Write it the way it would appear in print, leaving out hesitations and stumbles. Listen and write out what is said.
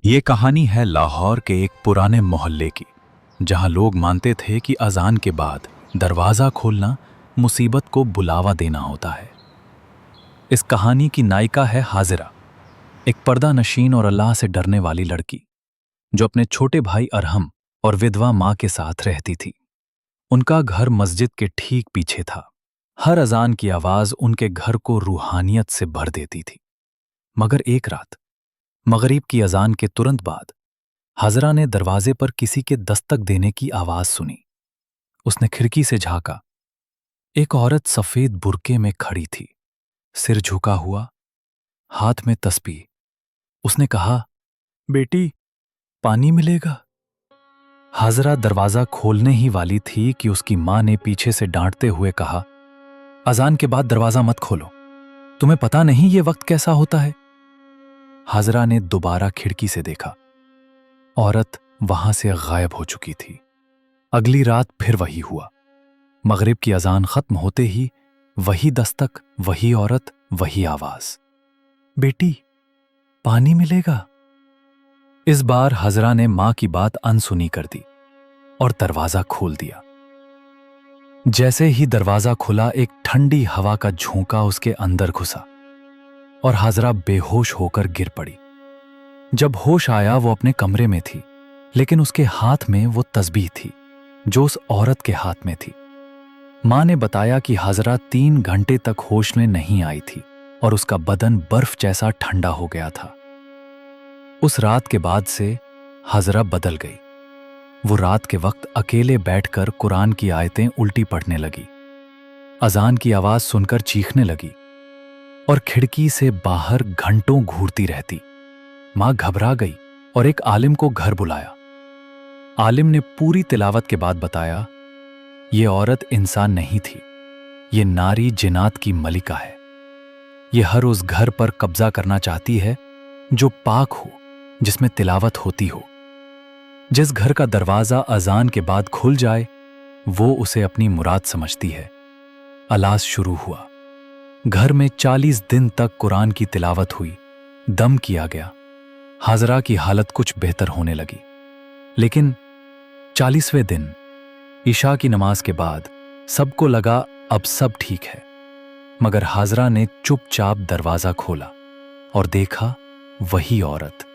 ये कहानी है लाहौर के एक पुराने मोहल्ले की, जहां लोग मानते थे कि अजान के बाद दरवाज़ा खोलना मुसीबत को बुलावा देना होता है। इस कहानी की नायिका है हाजिरा, एक पर्दा नशीन और अल्लाह से डरने वाली लड़की, जो अपने छोटे भाई अरहम और विधवा माँ के साथ रहती थी। उनका घर मस्जिद के ठीक पीछे था। हर अजान की आवाज़ उनके घर को रूहानियत से भर देती थी। मगर एक रात मगरिब की अजान के तुरंत बाद हाजरा ने दरवाजे पर किसी के दस्तक देने की आवाज सुनी। उसने खिड़की से झांका। एक औरत सफेद बुर्के में खड़ी थी, सिर झुका हुआ, हाथ में तस्बीह। उसने कहा, बेटी, पानी मिलेगा? हाजरा दरवाजा खोलने ही वाली थी कि उसकी मां ने पीछे से डांटते हुए कहा, अजान के बाद दरवाजा मत खोलो, तुम्हें पता नहीं ये वक्त कैसा होता है। हाजरा ने दोबारा खिड़की से देखा। औरत वहां से गायब हो चुकी थी। अगली रात फिर वही हुआ। मगरिब की अजान खत्म होते ही वही दस्तक, वही औरत, वही आवाज, बेटी, पानी मिलेगा? इस बार हाजरा ने मां की बात अनसुनी कर दी और दरवाजा खोल दिया। जैसे ही दरवाजा खुला, एक ठंडी हवा का झोंका उसके अंदर घुसा और हाजरा बेहोश होकर गिर पड़ी। जब होश आया, वो अपने कमरे में थी, लेकिन उसके हाथ में वो तस्बीह थी जो उस औरत के हाथ में थी। मां ने बताया कि हाजरा 3 घंटे तक होश में नहीं आई थी और उसका बदन बर्फ जैसा ठंडा हो गया था। उस रात के बाद से हाजरा बदल गई। वो रात के वक्त अकेले बैठकर कुरान की आयतें उल्टी पढ़ने लगी, अजान की आवाज सुनकर चीखने लगी और खिड़की से बाहर घंटों घूरती रहती। मां घबरा गई और एक आलिम को घर बुलाया। आलिम ने पूरी तिलावत के बाद बताया, ये औरत इंसान नहीं थी, ये नारी जिन्नात की मलिका है। ये हर उस घर पर कब्जा करना चाहती है जो पाक हो, जिसमें तिलावत होती हो। जिस घर का दरवाजा अजान के बाद खुल जाए, वो उसे अपनी मुराद समझती है। अलाज शुरू हुआ। घर में 40 दिन तक कुरान की तिलावत हुई, दम किया गया। हाजरा की हालत कुछ बेहतर होने लगी, लेकिन 40वें दिन इशा की नमाज के बाद सबको लगा अब सब ठीक है। मगर हाजरा ने चुपचाप दरवाजा खोला और देखा, वही औरत